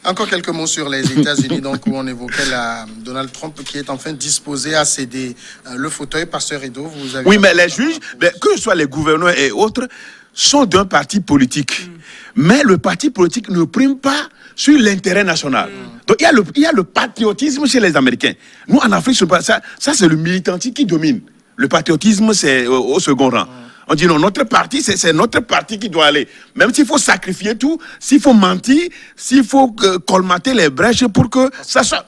Encore quelques mots sur les États-Unis, donc où on évoquait Donald Trump qui est enfin disposé à céder le fauteuil. Pasteur Edo, vous avez... Oui, mais les juges, que ce soit les gouverneurs et autres, sont d'un parti politique. Mais le parti politique ne prime pas sur l'intérêt national. Donc il y a le patriotisme chez les Américains. Nous, en Afrique, ça c'est le militantisme qui domine. Le patriotisme, c'est au second rang. On dit non, notre parti, c'est notre parti qui doit aller. Même s'il faut sacrifier tout, s'il faut mentir, s'il faut colmater les brèches pour que ça soit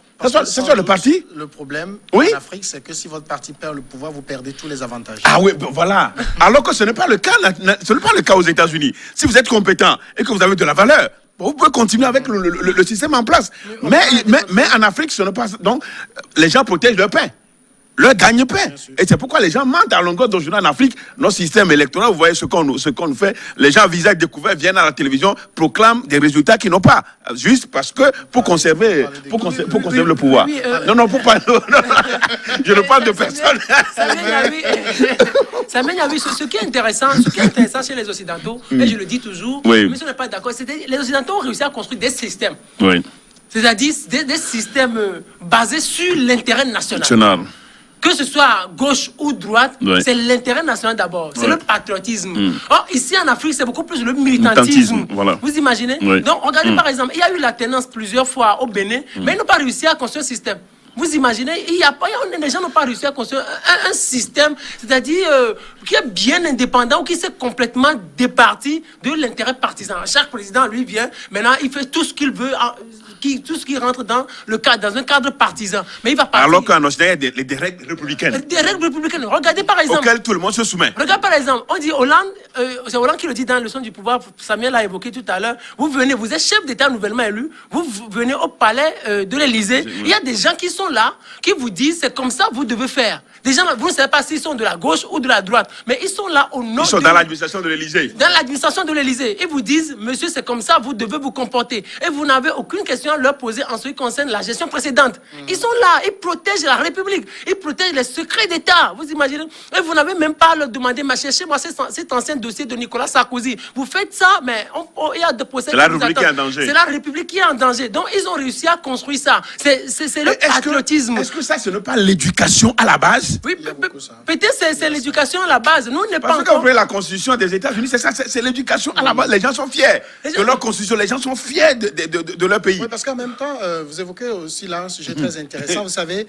le parti. Le problème en Afrique, c'est que si votre parti perd le pouvoir, vous perdez tous les avantages. Ah oui, voilà. Alors que ce n'est pas le cas, ce n'est pas le cas aux États-Unis. Si vous êtes compétent et que vous avez de la valeur, vous pouvez continuer avec le système en place. Mais en Afrique, ce n'est pas... Donc, les gens protègent leur pain. Le gagne-pain. Et c'est pourquoi les gens mentent à longueur de journée en Afrique. Notre système électoral, vous voyez ce qu'on fait. Les gens, visage découvert, viennent à la télévision, proclament des résultats qu'ils n'ont pas. Juste parce que pour conserver le pouvoir. Non, pour pas. Je ne parle de personne. Ça mène à lui. Ce qui est intéressant chez les Occidentaux, et je le dis toujours, mais si on n'est pas d'accord, les Occidentaux ont réussi à construire des systèmes. C'est-à-dire des systèmes basés sur l'intérêt national. Que ce soit gauche ou droite, c'est l'intérêt national d'abord. C'est le patriotisme. Or, ici en Afrique, c'est beaucoup plus le militantisme. Voilà. Vous imaginez? Donc, regardez par exemple, il y a eu la tendance plusieurs fois au Bénin, mais ils n'ont pas réussi à construire un système. Vous imaginez, les gens n'ont pas réussi à construire un système, c'est-à-dire qui est bien indépendant ou qui s'est complètement départi de l'intérêt partisan. Chaque président, lui, vient, maintenant, il fait tout ce qu'il veut, tout ce qui rentre dans un cadre partisan. Mais il va partir. Alors qu'en Occident, il y a des règles républicaines. Des règles républicaines. Regardez par exemple. Auxquelles tout le monde se soumet. Regarde par exemple, on dit Hollande, c'est Hollande qui le dit dans le leçon du pouvoir, Samuel l'a évoqué tout à l'heure. Vous êtes chef d'État nouvellement élu, vous venez au palais de l'Élysée. Il y a des gens qui sont là, qui vous disent c'est comme ça vous devez faire. Des gens, vous ne savez pas s'ils sont de la gauche ou de la droite, mais ils sont là au nom. Ils sont dans l'administration de l'Élysée. Dans l'administration de l'Élysée. Ils vous disent, monsieur, c'est comme ça, vous devez vous comporter. Et vous n'avez aucune question à leur poser en ce qui concerne la gestion précédente. Ils sont là, ils protègent la République, ils protègent les secrets d'État. Vous imaginez? Et vous n'avez même pas à leur demander, mais cherchez-moi cet ancien dossier de Nicolas Sarkozy. Vous faites ça, mais il y a des procès. C'est la République qui est en danger. C'est la République qui est en danger. Donc, ils ont réussi à construire ça. C'est le patriotisme. Est-ce que ça, ce n'est pas l'éducation à la base? Oui, peut-être c'est l'éducation à la base. Nous, on n'est pas Parce que quand vous prenez la constitution des États-Unis, c'est ça, c'est l'éducation à la base. Les gens sont fiers de leur constitution, les gens sont fiers de leur pays. Oui, parce qu'en même temps, vous évoquez aussi là un sujet très intéressant. Vous savez,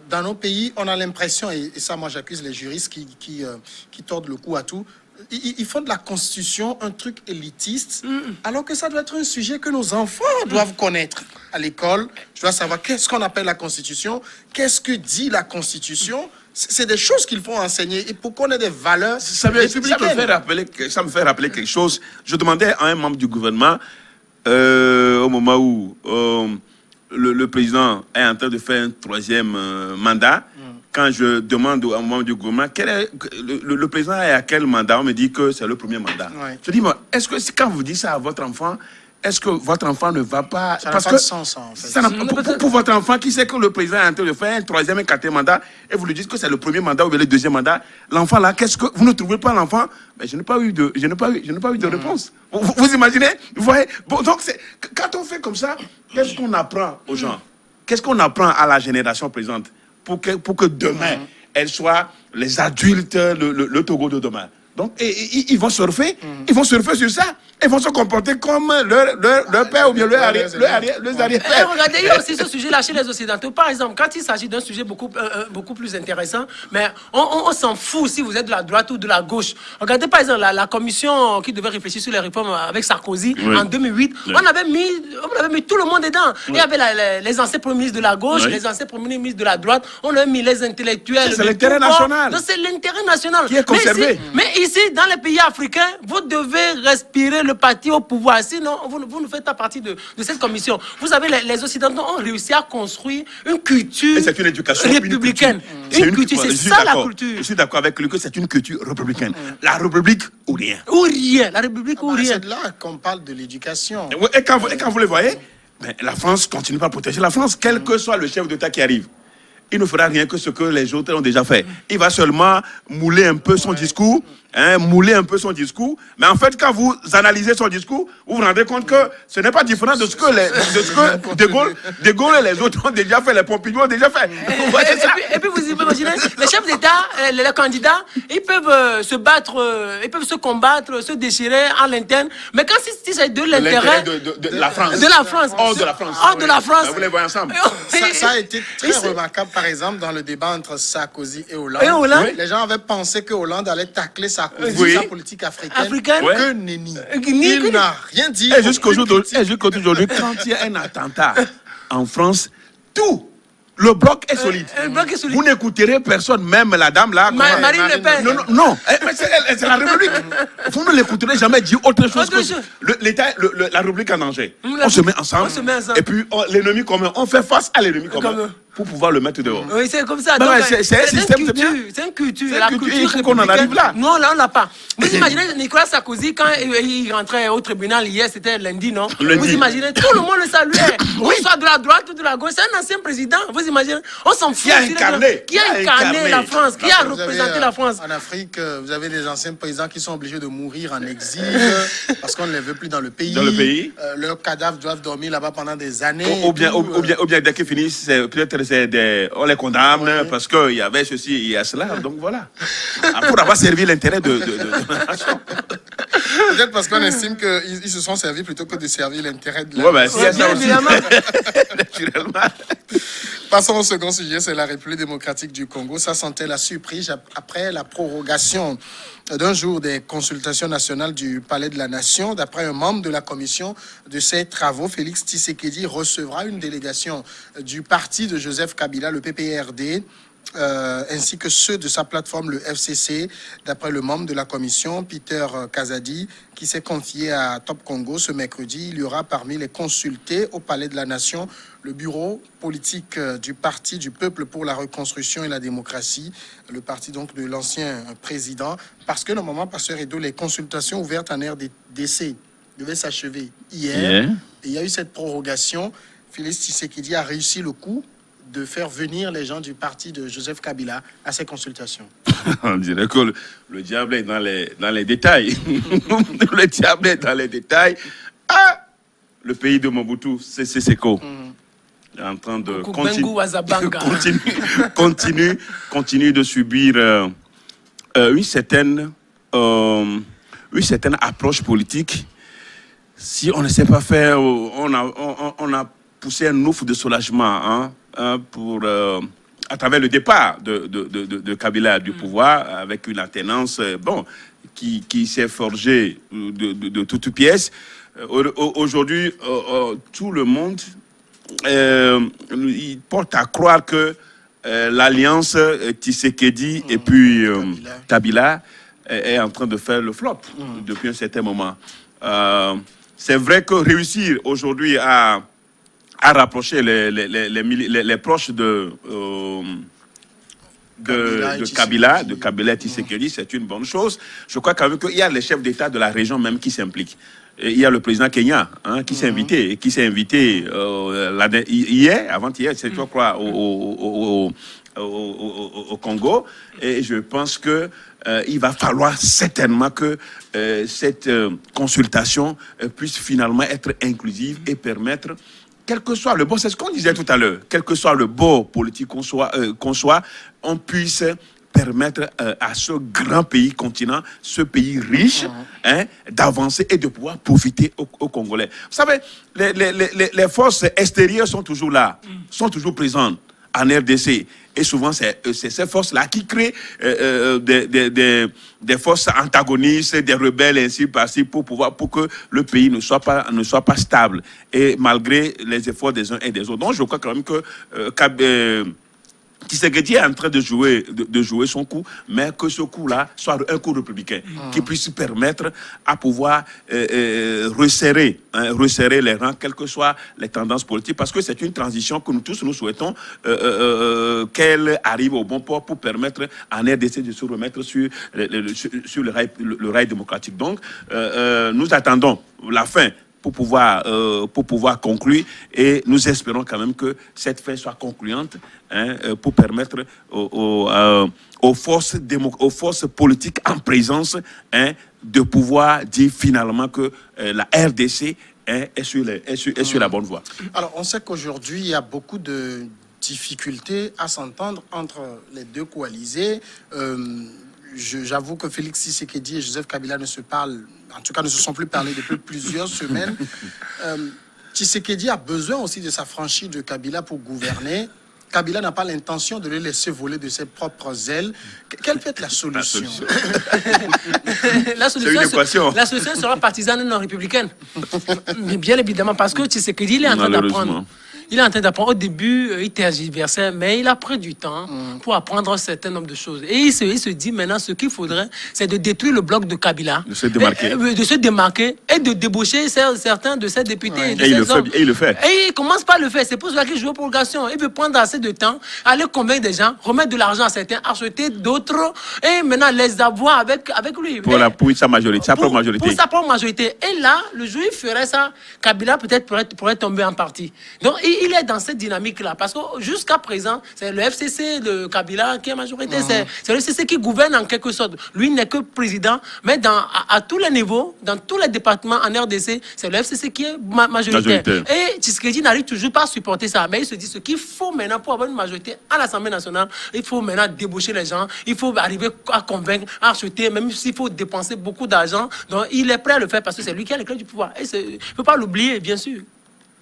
dans nos pays, on a l'impression, et ça, moi, j'accuse les juristes qui tordent le cou à tout. Ils font de la Constitution un truc élitiste, alors que ça doit être un sujet que nos enfants doivent connaître à l'école. Je dois savoir qu'est-ce qu'on appelle la Constitution, qu'est-ce que dit la Constitution. C'est des choses qu'il faut enseigner et pour qu'on ait des valeurs républicaines. Ça me fait rappeler quelque chose. Je demandais à un membre du gouvernement, au moment où le président est en train de faire un troisième mandat, quand je demande au membre du gouvernement, le président est à quel mandat, on me dit que c'est le premier mandat. Je dis, est-ce que quand vous dites ça à votre enfant, est-ce que votre enfant ne va pas... Ça n'a pas de sens, en fait. Pour votre enfant qui sait que le président est en train de faire un troisième et quatrième mandat, et vous lui dites que c'est le premier mandat ou le deuxième mandat, l'enfant là, qu'est-ce que... Vous ne trouvez pas l'enfant? Mais je n'ai pas eu de réponse. Vous imaginez? Vous voyez? Bon, donc, quand on fait comme ça, qu'est-ce qu'on apprend aux gens? Qu'est-ce qu'on apprend à la génération présente pour que demain, elles soient les adultes, le Togo de demain? Donc, ils vont surfer, sur ça. Ils vont se comporter comme leur père ou bien leur arrière-père. Regardez, il y a aussi ce sujet-là chez les Occidentaux. Par exemple, quand il s'agit d'un sujet beaucoup plus intéressant, mais on s'en fout si vous êtes de la droite ou de la gauche. Regardez par exemple la commission qui devait réfléchir sur les réformes avec Sarkozy en 2008. On avait mis tout le monde dedans. Il y avait les anciens premiers ministres de la gauche, les anciens premiers ministres de la droite. On a mis les intellectuels. C'est l'intérêt national. C'est l'intérêt national. Qui est conservé. Mais ici, dans les pays africains, vous devez respirer le parti au pouvoir. Sinon, vous ne faites pas partie de cette commission. Vous savez, les Occidentaux ont réussi à construire une culture républicaine. Une culture, c'est ça la culture. Je suis d'accord avec lui que c'est une culture républicaine. La République ou rien. Ou rien. La République ou rien. C'est là qu'on parle de l'éducation. Et quand vous le voyez, la France continue pas à protéger la France, quel que soit le chef d'État qui arrive. Il ne fera rien que ce que les autres ont déjà fait. Il va seulement mouler un peu son discours mouler un peu son discours. Mais en fait, quand vous analysez son discours, vous vous rendez compte que ce n'est pas différent de ce que, de Gaulle et les autres ont déjà fait, les Pompidou ont déjà fait. Vous voyez ça? Et puis vous imaginez, les chefs d'État, les candidats, ils peuvent se battre, ils peuvent se combattre, se déchirer en l'interne. Mais quand c'est de l'intérêt de la France. De la France. Hors de la France. Hors de la France. Vous les voyez ensemble. Ça a été très remarquable, par exemple, dans le débat entre Sarkozy et Hollande. Oui. Les gens avaient pensé que Hollande allait tacler Sarkozy, Oui. sa politique africaine. Ouais. Que nenni. Ni- Il n'a rien dit. Et jusqu'aujourd'hui, quand il y a un attentat en France, tout le bloc est solide. Le bloc est solide. Vous n'écouterez personne, même la dame là. Marine Le Pen. Non. Mais c'est la République. Vous ne l'écouterez jamais dire autre chose Autre chose. que la République en danger. La- On se met ensemble. on se met ensemble. Et puis l'ennemi commun, on fait face à l'ennemi commun Commun. pour pouvoir le mettre dehors. Oui, c'est comme ça. Ben Donc, ouais, c'est un système, c'est bien. C'est une culture. C'est une La culture, culture il faut qu'on en républicaine. arrive là. Non, là, on l'a pas. Vous imaginez Nicolas Sarkozy, quand il rentrait au tribunal hier, c'était lundi, non? Lundi. Vous imaginez, tout le monde le saluait. Oui. Soit de la droite ou de la gauche. C'est un ancien président. Vous imaginez, on s'en fout. Qui a incarné. Qui a incarné la France, qui a représenté la France. En Afrique, vous avez des anciens présidents qui sont obligés de mourir en exil parce qu'on ne les veut plus dans le pays. Dans le pays. Leurs cadavres doivent dormir là-bas pendant des années. Ou bien dès qu'ils finissent, peut-être on les condamne parce qu'il y avait ceci, il y a cela. Donc voilà. Pour avoir servi l'intérêt de la nation. Peut-être parce qu'on estime qu'ils se sont servis plutôt que de servir l'intérêt de la Ouais, ben, s'il y a ça aussi. Évidemment. Naturellement. Passons au second sujet, c'est la République démocratique du Congo. Ça sentait la surprise après la prorogation d'un jour des consultations nationales du Palais de la Nation. D'après un membre de la commission de ces travaux, Félix Tshisekedi recevra une délégation du parti de Joseph Kabila, le PPRD, ainsi que ceux de sa plateforme, le FCC. D'après le membre de la commission, Peter Kazadi, qui s'est confié à Top Congo ce mercredi, il y aura parmi les consultés au Palais de la Nation le bureau politique du Parti du Peuple pour la Reconstruction et la Démocratie, le parti donc de l'ancien président, parce que normalement, Pasteur Edo, les consultations ouvertes en RDC devaient s'achever hier. Et il y a eu cette prorogation. Félix Tshisekedi a réussi le coup de faire venir les gens du parti de Joseph Kabila à ces consultations. On dirait que le diable est dans les détails. Le diable est dans les détails. Ah, le pays de Mobutu, c'est Seko. Est en train de continue de subir une certaine approche politique. Si on ne sait pas faire, on a poussé un ouf de soulagement à travers le départ de Kabila du pouvoir, avec une alternance qui s'est forgée de toutes pièces. Aujourd'hui, tout le monde il porte à croire que l'alliance Tshisekedi et puis Kabila est en train de faire le flop depuis un certain moment. C'est vrai que réussir aujourd'hui à rapprocher les proches de Kabila et Tshisekedi, c'est une bonne chose. Je crois quand même qu'il y a les chefs d'État de la région même qui s'impliquent. Il y a le président Kenya qui s'est invité, hier, avant-hier, c'est je crois, au Congo. Et je pense que il va falloir certainement que cette consultation puisse finalement être inclusive et permettre, quel que soit le bon, c'est ce qu'on disait tout à l'heure, quel que soit le bon politique qu'on soit, on puisse permettre à ce grand pays continent, ce pays riche, d'avancer et de pouvoir profiter aux Congolais. Vous savez, les forces extérieures sont toujours là, sont toujours présentes en RDC. Et souvent, c'est ces forces-là qui créent des forces antagonistes, des rebelles, ainsi par-ci, pour que le pays ne soit pas stable. Et malgré les efforts des uns et des autres. Donc, je crois quand même que Tshisekedi est en train de jouer son coup, mais que ce coup-là soit un coup républicain, qui puisse permettre à pouvoir resserrer les rangs, quelles que soient les tendances politiques, parce que c'est une transition que nous tous nous souhaitons qu'elle arrive au bon port pour permettre à RDC de se remettre sur le rail démocratique. Donc, nous attendons la fin pour pouvoir conclure. Et nous espérons quand même que cette fin soit concluante, hein, pour permettre aux forces politiques en présence, hein, de pouvoir dire finalement que la RDC, hein, est sur la bonne voie. Alors, on sait qu'aujourd'hui, il y a beaucoup de difficultés à s'entendre entre les deux coalisés. J'avoue que Félix Tshisekedi et Joseph Kabila ne se parlent, en tout cas ne se sont plus parlé depuis plusieurs semaines. Tshisekedi a besoin aussi de s'affranchir de Kabila pour gouverner. Kabila n'a pas l'intention de le laisser voler de ses propres ailes. Quelle peut être la solution? La C'est une équation. La solution sera partisane et non républicaine. Mais bien évidemment, parce que Tshisekedi, il est en train d'apprendre. Il est en train d'apprendre. Au début, il tergiversait, mais il a pris du temps pour apprendre un certain nombre de choses. Et il se dit maintenant, ce qu'il faudrait, c'est de détruire le bloc de Kabila. De se démarquer. De se démarquer et de débaucher certains de ses députés. Ouais. Et il le fait. Et il commence par le faire. C'est pour cela qu'il joue aux prolongations. Il veut prendre assez de temps, aller convaincre des gens, remettre de l'argent à certains, acheter d'autres, et maintenant les avoir avec lui. Pour sa majorité, sa propre majorité. Pour sa propre majorité. Et là, le jour où il ferait ça, Kabila peut-être pourrait tomber en partie. Donc, il est dans cette dynamique-là. Parce que jusqu'à présent, c'est le FCC de Kabila qui est majorité. C'est le FCC qui gouverne en quelque sorte. Lui n'est que président, mais à tous les niveaux, dans tous les départements en RDC, c'est le FCC qui est majoritaire. Et Tshisekedi n'arrive toujours pas à supporter ça. Mais il se dit ce qu'il faut maintenant pour avoir une majorité à l'Assemblée nationale, il faut maintenant débaucher les gens, il faut arriver à convaincre, à acheter, même s'il faut dépenser beaucoup d'argent. Donc il est prêt à le faire parce que c'est lui qui a les clés du pouvoir. Et il ne faut pas l'oublier, bien sûr.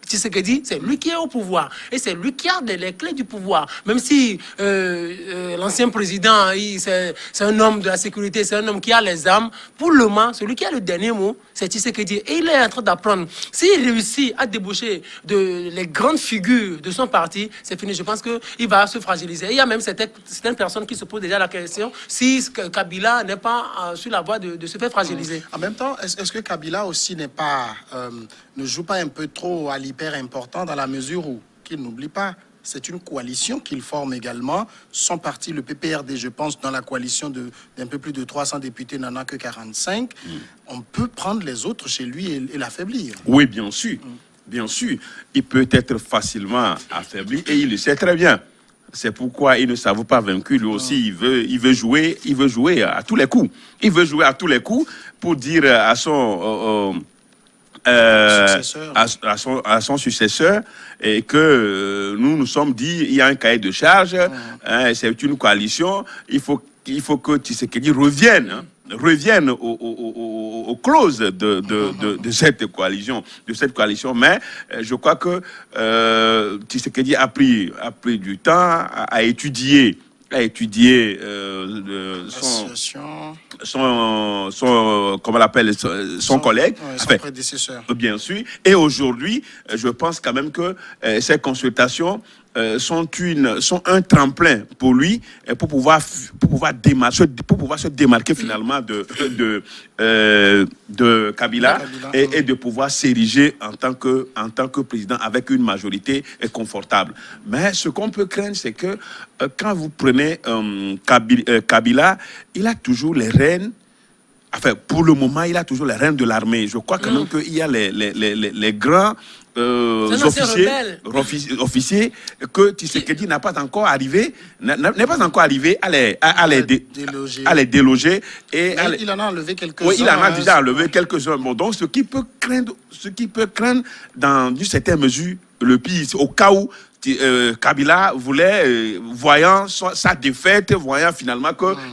Tshisekedi, c'est lui qui est au pouvoir et c'est lui qui a les clés du pouvoir. Même si l'ancien président, c'est un homme de la sécurité, c'est un homme qui a les armes, pour le moment, celui qui a le dernier mot, c'est Tshisekedi. Et il est en train d'apprendre. S'il réussit à débaucher les grandes figures de son parti, c'est fini. Je pense qu'il va se fragiliser. Et il y a même certaines personnes qui se posent déjà la question si Kabila n'est pas sur la voie de se faire fragiliser. En même temps, est-ce que Kabila aussi ne joue pas un peu trop à l'hyper important dans la mesure où, qu'il n'oublie pas, c'est une coalition qu'il forme également. Son parti, le PPRD, je pense, dans la coalition d'un peu plus de 300 députés, n'en a que 45. On peut prendre les autres chez lui et l'affaiblir. Oui, bien sûr. Bien sûr. Il peut être facilement affaibli et il le sait très bien. C'est pourquoi il ne s'avoue pas vaincu. Lui aussi, il veut jouer à tous les coups. Il veut jouer à tous les coups pour dire à son... à son successeur et que nous sommes dit il y a un cahier de charge, hein, c'est une coalition, il faut que Tshisekedi revienne aux clauses de cette coalition, mais je crois que Tshisekedi a pris du temps à étudier comment on l'appelle, son collègue, son prédécesseur. Bien sûr. Et aujourd'hui, je pense quand même que ces consultations sont un tremplin pour lui pour pouvoir se démarquer finalement de Kabila et de pouvoir s'ériger en tant que président avec une majorité confortable. Mais ce qu'on peut craindre, c'est que quand vous prenez Kabila, il a toujours les rênes. Enfin, pour le moment, il a toujours les rênes de l'armée. Je crois quand même qu'il y a les grands officiers que Tshisekedi n'est pas encore arrivé à les déloger. Et il en a enlevé quelques-uns. Oui, il en a déjà enlevé quelques-uns. Bon, donc, ce qui peut craindre dans une certaine mesure, le pire, au cas où Kabila voulait, voyant sa défaite, voyant finalement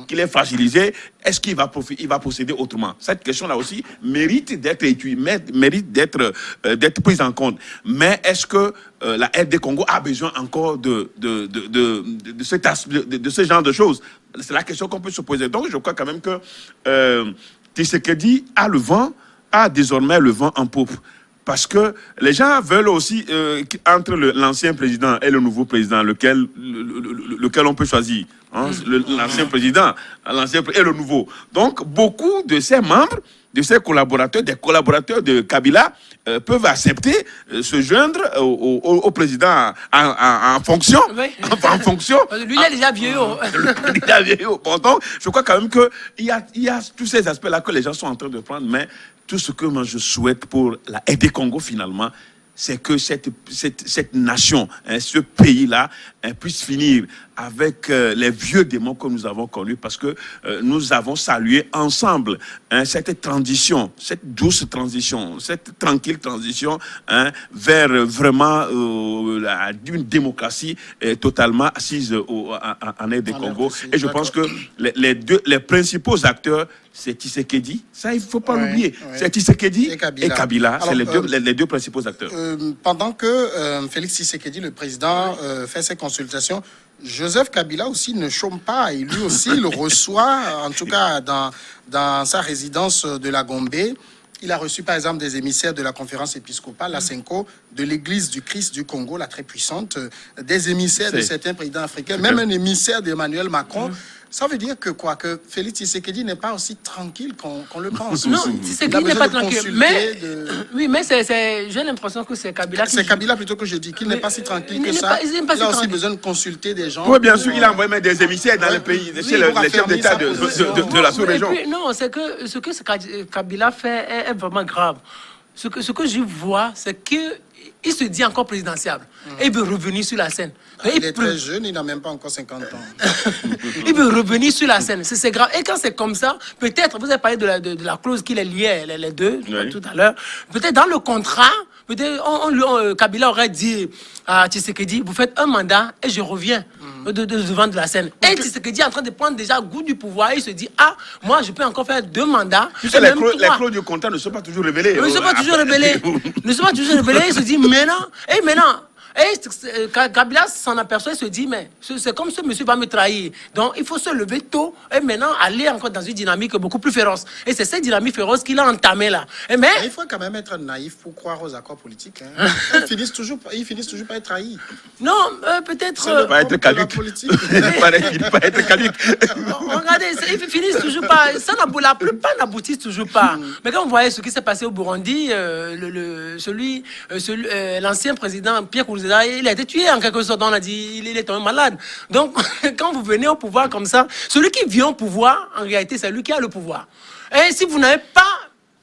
qu'il est fragilisé, est-ce qu'il va procéder autrement? Cette question-là aussi mérite d'être étudiée, mérite d'être prise en compte. Mais est-ce que la RD Congo a besoin encore de ce genre de choses? C'est la question qu'on peut se poser. Donc, je crois quand même que Tshisekedi a désormais le vent en poupe. Parce que les gens veulent aussi, entre l'ancien président et le nouveau président, lequel on peut choisir. Hein, l'ancien président et le nouveau. Donc, beaucoup de ses membres de ses collaborateurs, des collaborateurs de Kabila, peuvent accepter se joindre au président en fonction. Oui. En fonction. Lui, il est déjà vieux. Pourtant, je crois quand même qu'il y a tous ces aspects-là que les gens sont en train de prendre, mais tout ce que moi je souhaite pour la RD Congo finalement, c'est que cette nation, hein, ce pays-là, hein, puisse finir avec les vieux démons que nous avons connus, parce que nous avons salué ensemble, hein, cette transition, cette douce transition, cette tranquille transition, hein, vers vraiment une démocratie totalement assise en aide des Congo. Et je pense que les principaux acteurs, c'est Tshisekedi, ça il ne faut pas l'oublier, c'est Tshisekedi et Kabila. C'est les deux principaux acteurs. Pendant que Félix Tshisekedi, le président, fait ses consultations, Joseph Kabila aussi ne chôme pas, et lui aussi il reçoit, en tout cas dans sa résidence de la Gombe, il a reçu par exemple des émissaires de la conférence épiscopale, la CENCO, de l'église du Christ du Congo, la très puissante, des émissaires de certains présidents africains, même un émissaire d'Emmanuel Macron. Ça veut dire que quoi? Que Félix Tshisekedi n'est pas aussi tranquille qu'on le pense. Non, Tshisekedi n'est pas tranquille. Mais, oui, mais j'ai l'impression que c'est Kabila qui... C'est Kabila plutôt que je dis, qu'il n'est pas si tranquille que ça. Il a aussi besoin de consulter des gens. Oui, bien sûr, il a envoyé même des émissaires dans le pays, chez les chefs d'État de la sous-région. Non, c'est que ce que Kabila fait est vraiment grave. Ce que je vois, c'est qu'il se dit encore présidentiable. Et il veut revenir sur la scène. Il est très jeune, il n'a même pas encore 50 ans. Il veut revenir sur la scène. C'est grave. Et quand c'est comme ça, peut-être, vous avez parlé de la clause qui les liait, les deux, tout à l'heure. Peut-être dans le contrat, Kabila aurait dit à Tshisekedi, vous faites un mandat et je reviens devant de la scène. Et Tshisekedi est en train de prendre déjà goût du pouvoir. Il se dit, moi je peux encore faire 2 mandats. Les clauses du contrat ne sont pas toujours révélées. Ne sont pas toujours révélées. Il se dit, maintenant, et Kabila s'en aperçoit et se dit, mais c'est comme ce monsieur va me trahir. Donc, il faut se lever tôt et maintenant aller encore dans une dynamique beaucoup plus féroce. Et c'est cette dynamique féroce qu'il a entamée là. Mais il faut quand même être naïf pour croire aux accords politiques. Hein. Ils finissent toujours par être trahis. Non, peut-être... Ça ne va pas être caduc. Il ne pas être caduc. Regardez, ils finissent toujours pas... La plupart n'aboutissent toujours pas. Mais quand vous voyez ce qui s'est passé au Burundi, l'ancien président Pierre Kourouziza, il a été tué en quelque sorte. On a dit il est tombé malade. Donc, quand vous venez au pouvoir comme ça, celui qui vient au pouvoir, en réalité, c'est lui qui a le pouvoir. Et si vous n'avez pas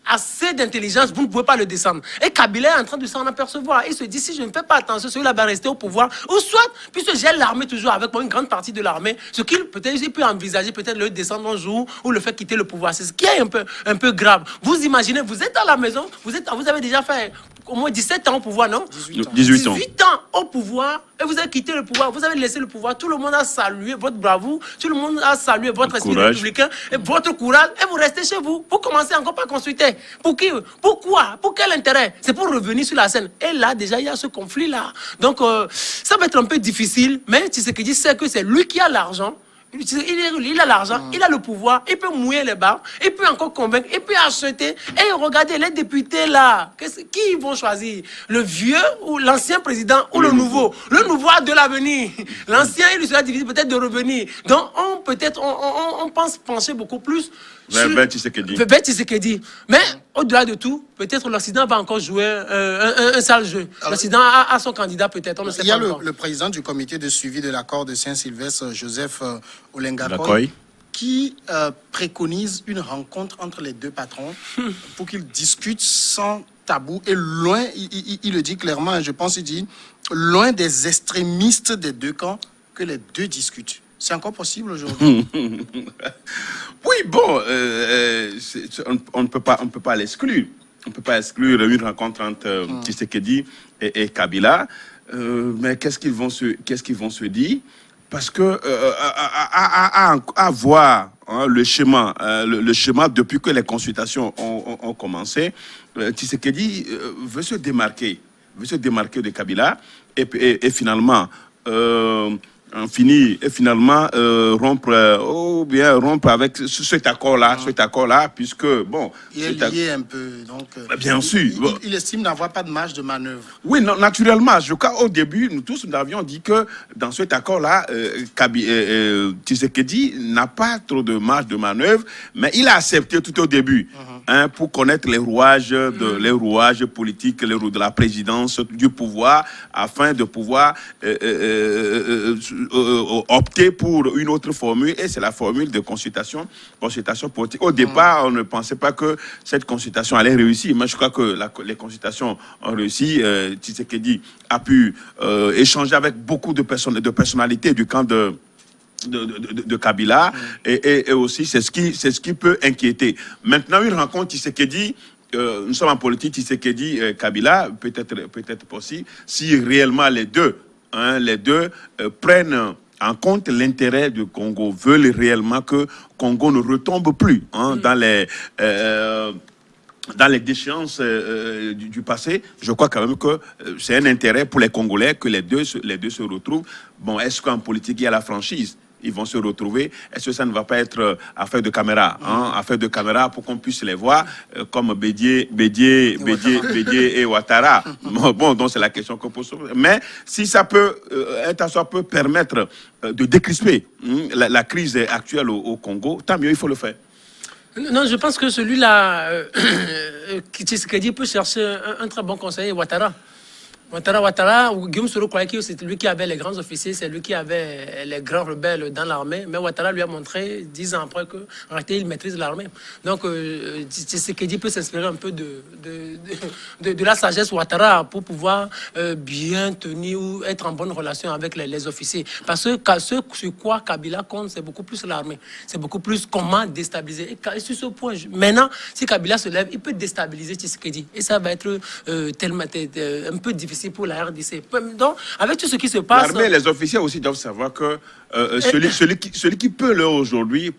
assez d'intelligence, vous ne pouvez pas le descendre. Et Kabila est en train de s'en apercevoir. Il se dit, si je ne fais pas attention, celui-là va rester au pouvoir. Ou soit, puisque j'ai l'armée toujours avec moi, une grande partie de l'armée, ce qu'il peut envisager, peut-être le descendre un jour ou le faire quitter le pouvoir. C'est ce qui est un peu grave. Vous imaginez, vous êtes à la maison, vous avez déjà fait au moins 17 ans au pouvoir, non? 18 ans. 18 ans au pouvoir, et vous avez quitté le pouvoir, vous avez laissé le pouvoir, tout le monde a salué votre bravoure, tout le monde a salué votre esprit républicain, et votre courage, et vous restez chez vous. Vous commencez encore par consulter. Pour qui? Pourquoi? Pour quel intérêt? C'est pour revenir sur la scène. Et là, déjà, il y a ce conflit-là. Donc, ça va être un peu difficile, mais Tshisekedi sait que c'est lui qui a l'argent. Il a l'argent, il a le pouvoir, il peut mouiller les barres, il peut encore convaincre, il peut acheter. Et regardez, les députés là, qui ils vont choisir? Le vieux ou l'ancien président ou le nouveau? Le nouveau a de l'avenir. L'ancien, il sera difficile peut-être de revenir. Donc, on pense pencher beaucoup plus vers Tshisekedi. Mais au-delà de tout, peut-être l'Occident va encore jouer un sale jeu. L'Occident a son candidat peut-être, on ne sait pas. Il y a le président du comité de suivi de l'accord de Saint-Sylvestre, Joseph Olengakoy, qui préconise une rencontre entre les deux patrons pour qu'ils discutent sans tabou et loin, il le dit clairement, je pense il dit, loin des extrémistes des deux camps, que les deux discutent. C'est encore possible aujourd'hui? Oui, bon, on ne peut pas l'exclure. On ne peut pas exclure une rencontre entre Tshisekedi et Kabila. Mais qu'est-ce qu'ils vont se dire? Parce que à voir le schéma depuis que les consultations ont commencé, Tshisekedi veut se démarquer de Kabila et finalement finalement rompre avec cet accord-là, puisque, bon... Il est lié un peu, donc... bien sûr. Il estime n'avoir pas de marge de manœuvre. Oui, non, naturellement. Je crois au début, nous tous, nous avions dit que dans cet accord-là, Tshisekedi n'a pas trop de marge de manœuvre, mais il a accepté tout au début, pour connaître les rouages politiques, les rouages de la présidence, du pouvoir, afin de pouvoir opter pour une autre formule, et c'est la formule de consultation politique. Au départ, on ne pensait pas que cette consultation allait réussir, mais je crois que les consultations ont réussi. Tshisekedi a pu échanger avec beaucoup de personnalités du camp de Kabila, et aussi c'est ce qui peut inquiéter. Maintenant, une rencontre Tshisekedi, nous sommes en politique, Tshisekedi, Kabila, peut-être possible, si réellement les deux prennent en compte l'intérêt du Congo, veulent réellement que Congo ne retombe plus dans les déchéances du passé. Je crois quand même que c'est un intérêt pour les Congolais que les deux se retrouvent. Bon, est-ce qu'en politique, il y a la franchise? Ils vont se retrouver. Est-ce que ça ne va pas être affaire de caméra, affaire de caméra pour qu'on puisse les voir comme Bédié et Ouattara. Bon, donc c'est la question qu'on pose. Mais si ça peut, peut permettre de décrisper la crise actuelle au Congo, tant mieux, il faut le faire. Non, je pense que celui-là, Tshisekedi peut chercher un très bon conseiller, Ouattara. Ouattara, Guillaume Soro croyait que c'était lui qui avait les grands officiers, c'est lui qui avait les grands rebelles dans l'armée. Mais Ouattara lui a montré, 10 ans après, qu'en réalité, il maîtrise l'armée. Donc, Tshisekedi peut s'inspirer un peu de la sagesse Ouattara pour pouvoir bien tenir ou être en bonne relation avec les officiers. Parce que ce sur quoi Kabila compte, c'est beaucoup plus l'armée. C'est beaucoup plus comment déstabiliser. Et sur ce point, maintenant, si Kabila se lève, il peut déstabiliser Tshisekedi. Et ça va être tellement un peu difficile pour la RDC. Donc, avec tout ce qui se passe... L'armée, les officiers aussi doivent savoir que celui qui peut leur aujourd'hui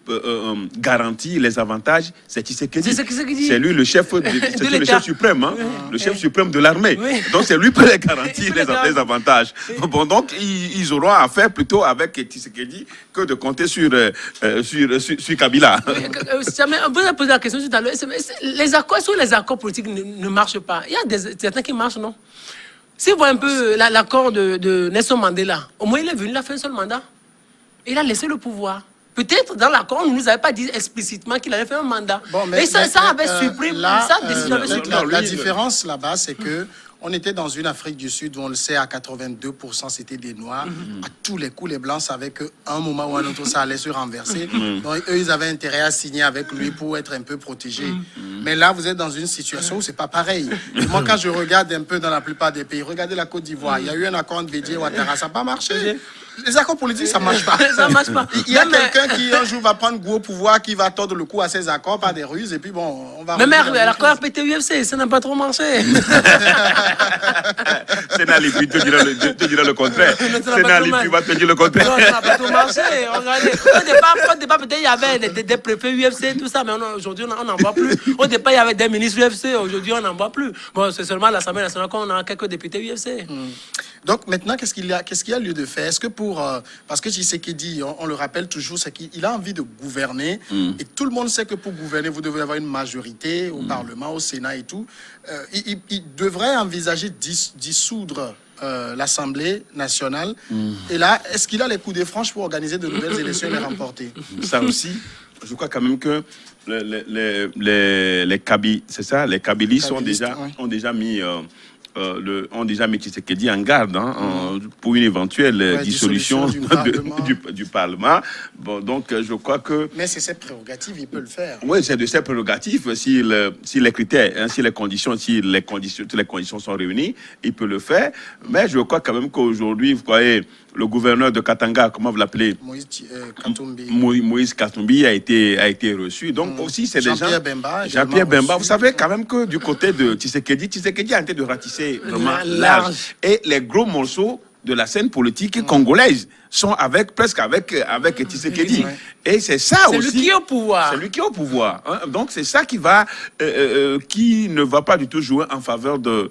garantir les avantages, c'est Tshisekedi. C'est lui le chef, le chef suprême, le chef suprême de l'armée. Oui. Donc c'est lui qui peut les garantir les avantages. Bon, donc ils auront affaire plutôt avec Tshisekedi que de compter sur Kabila. On peut poser la question tout à l'heure. Les accords politiques ne marchent pas. Il y a certains qui marchent, non? Si vous voyez un peu l'accord de Nelson Mandela, au moins il est venu, il a fait un seul mandat. Il a laissé le pouvoir. Peut-être dans l'accord, on ne nous avait pas dit explicitement qu'il allait faire un mandat. Bon, mais ça avait supprimé. La différence là-bas, c'est que on était dans une Afrique du Sud où on le sait, à 82%, c'était des Noirs. À tous les coups, les Blancs savaient qu'à un moment ou à un autre, ça allait se renverser. Donc, eux, ils avaient intérêt à signer avec lui pour être un peu protégés. Mais là, vous êtes dans une situation où c'est pas pareil. Et moi, quand je regarde un peu dans la plupart des pays, regardez la Côte d'Ivoire, il y a eu un accord entre Bédié et Ouattara, ça n'a pas marché. Les accords politiques, ça ne marche pas. Ça marche pas. Il y a quelqu'un qui, un jour, va prendre goût au pouvoir, qui va tordre le cou à ces accords par des ruses, et puis bon, on va... Mais merde, l'accord PT-UFC, ça n'a pas trop marché. Sénali, puis te dira le contraire. Sénali, puis va te dire le contraire. Non, ça n'a pas trop marché. Regardez. Au départ, peut-être il y avait des préfets UFC, tout ça, mais aujourd'hui, on n'en voit plus. Au départ, il y avait des ministres UFC, aujourd'hui, on n'en voit plus. Bon, c'est seulement à l'Assemblée nationale qu'on a quelques députés UFC. Donc maintenant, qu'est-ce qu'il y a lieu de faire? Est-ce que parce que Tshisekedi, on le rappelle toujours, c'est qu'il a envie de gouverner, et tout le monde sait que pour gouverner, vous devez avoir une majorité au Parlement, au Sénat et tout. Il devrait envisager dissoudre l'Assemblée nationale. Et là, est-ce qu'il a les coups de franche pour organiser de nouvelles élections et les remporter? Ça aussi, je crois quand même que les Kabylistes ont déjà mis... ont déjà mis Tshisekedi en garde pour une éventuelle dissolution du Parlement. Bon, donc, je crois que... Mais c'est ses prérogatives, il peut le faire. Oui, c'est de ses prérogatives. Si les critères, si les conditions sont réunies, il peut le faire. Mais je crois quand même qu'aujourd'hui, vous voyez, le gouverneur de Katanga, comment vous l'appelez? Moïse Katumbi a été reçu. Donc aussi, c'est des gens... Jean-Pierre Bemba. Vous savez quand même que du côté de Tshisekedi a tenté de ratisser vraiment large. Et les gros morceaux de la scène politique congolaise sont presque avec Tshisekedi. Et c'est ça C'est aussi. lui qui est au pouvoir. C'est lui qui est au pouvoir. Hein. Donc c'est ça qui ne va pas du tout jouer en faveur de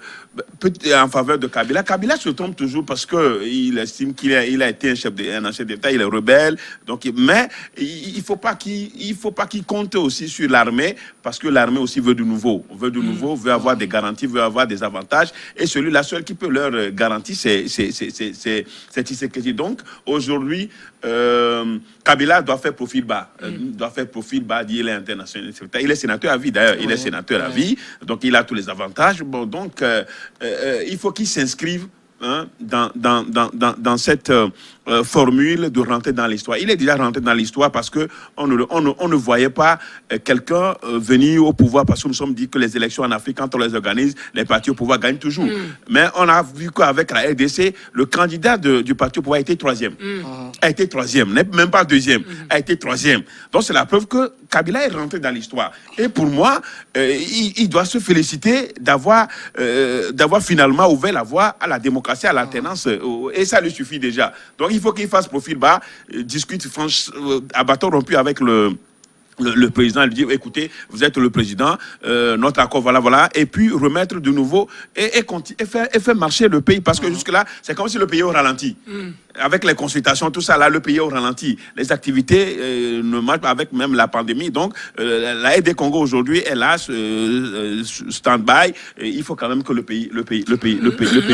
Kabila. Kabila se trompe toujours parce que il estime qu'il a été un chef d'État, il est rebelle. Donc, mais il faut pas qu'il compte aussi sur l'armée parce que l'armée aussi veut du nouveau, veut avoir des garanties, veut avoir des avantages. Et celui-là seul qui peut leur garantir, c'est Tshisekedi. Donc aujourd'hui, Kabila doit faire profil bas, dit il est international. Il est sénateur à vie d'ailleurs, il est sénateur à vie, donc il a tous les avantages. Bon, donc il faut qu'il s'inscrive dans cette formule de rentrer dans l'histoire. Il est déjà rentré dans l'histoire parce que on ne voyait pas quelqu'un venir au pouvoir parce que nous sommes dit que les élections en Afrique, quand on les organise, les partis au pouvoir gagnent toujours. Mais on a vu qu'avec la RDC, le candidat du parti au pouvoir a été troisième. A été troisième, même pas deuxième, a été troisième. Donc c'est la preuve que Kabila est rentré dans l'histoire. Et pour moi, il doit se féliciter d'avoir finalement ouvert la voie à la démocratie, à l'alternance, et ça lui suffit déjà. Donc il faut qu'il fasse profil bas, discute à bâton rompu avec le président, lui dit écoutez, vous êtes le président, notre accord, voilà, et puis remettre de nouveau et faire marcher le pays, parce que jusque-là, c'est comme si le pays est au ralenti. Avec les consultations, tout ça, là, le pays est au ralenti. Les activités ne marchent pas avec même la pandémie. Donc, la aide des Congo aujourd'hui est là, stand-by. Il faut quand même que le pays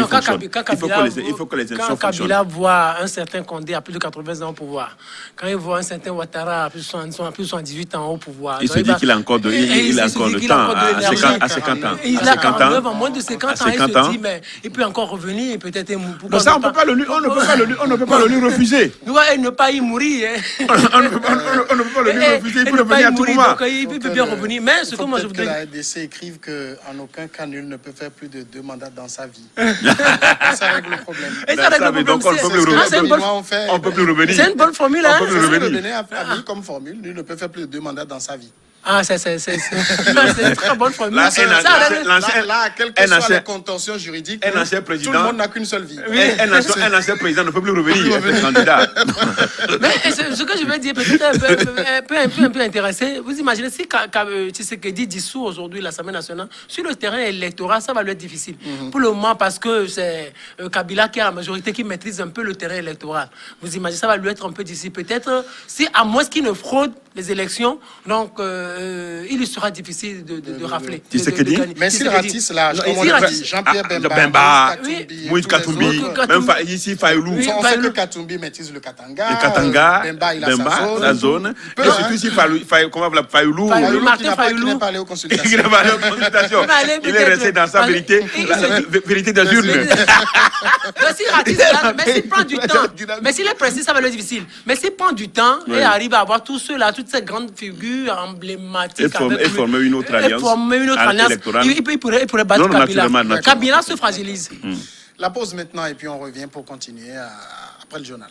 fonctionne. Il faut que les institutions quand fonctionnent. Kabila voit un certain Condé à plus de 80 ans au pouvoir, quand il voit un certain Ouattara à plus de 78 ans au pouvoir, il se dit qu'il a encore le temps à 50 ans. Il a 49 ans, moins de 50 ans, il se dit, mais il peut encore revenir, peut-être. Donc ça, on ne peut pas le lui refuser. Il ne peut pas y mourir. On ne peut pas le lui refuser, il peut revenir à tout moment. Donc il peut bien revenir. Mais ce que moi je voudrais... que la RDC écrive qu'en aucun cas, nul ne peut faire plus de 2 mandats dans sa vie. Ça règle le problème. Et ça règle le problème. On ne peut plus revenir. C'est une bonne formule. On peut le donner à vie comme formule. Nul ne peut faire plus de 2 mandats dans sa vie. Ah, c'est une très bonne formule. Là, quelles que soient les contentions juridiques, tout le monde n'a qu'une seule vie. Un ancien président ne peut plus revenir être candidat. Mais ce que je veux dire, peut-être un peu intéressé. Vous imaginez si Tshisekedi dissout aujourd'hui l'Assemblée nationale, sur le terrain électoral, ça va lui être difficile. Pour le moment, parce que c'est Kabila qui a la majorité, qui maîtrise un peu le terrain électoral. Vous imaginez, ça va lui être un peu difficile. Peut-être, si à moins qu'il ne fraude les élections, donc il lui sera difficile de rafler. Mais s'il ratisse là, Jean-Pierre Bemba, Moïse Katumbi, même ici Fayoulou. On sait que Katumbi maîtrise le Katanga. Bemba, il a sa zone. Et surtout ici Fayoulou. Martin Fayoulou. Qui n'est pas allé aux consultations. Il est resté dans sa vérité des urnes. S'il ratisse là, mais s'il prend du temps, mais s'il est précis, ça va être difficile. Mais s'il prend du temps et arrive à avoir tout cela, toutes ces grandes figures emblématiques. Et former une autre alliance électorale. Il pourrait battre Kabila. Kabila se fragilise. La pause maintenant et puis on revient pour continuer après le journal.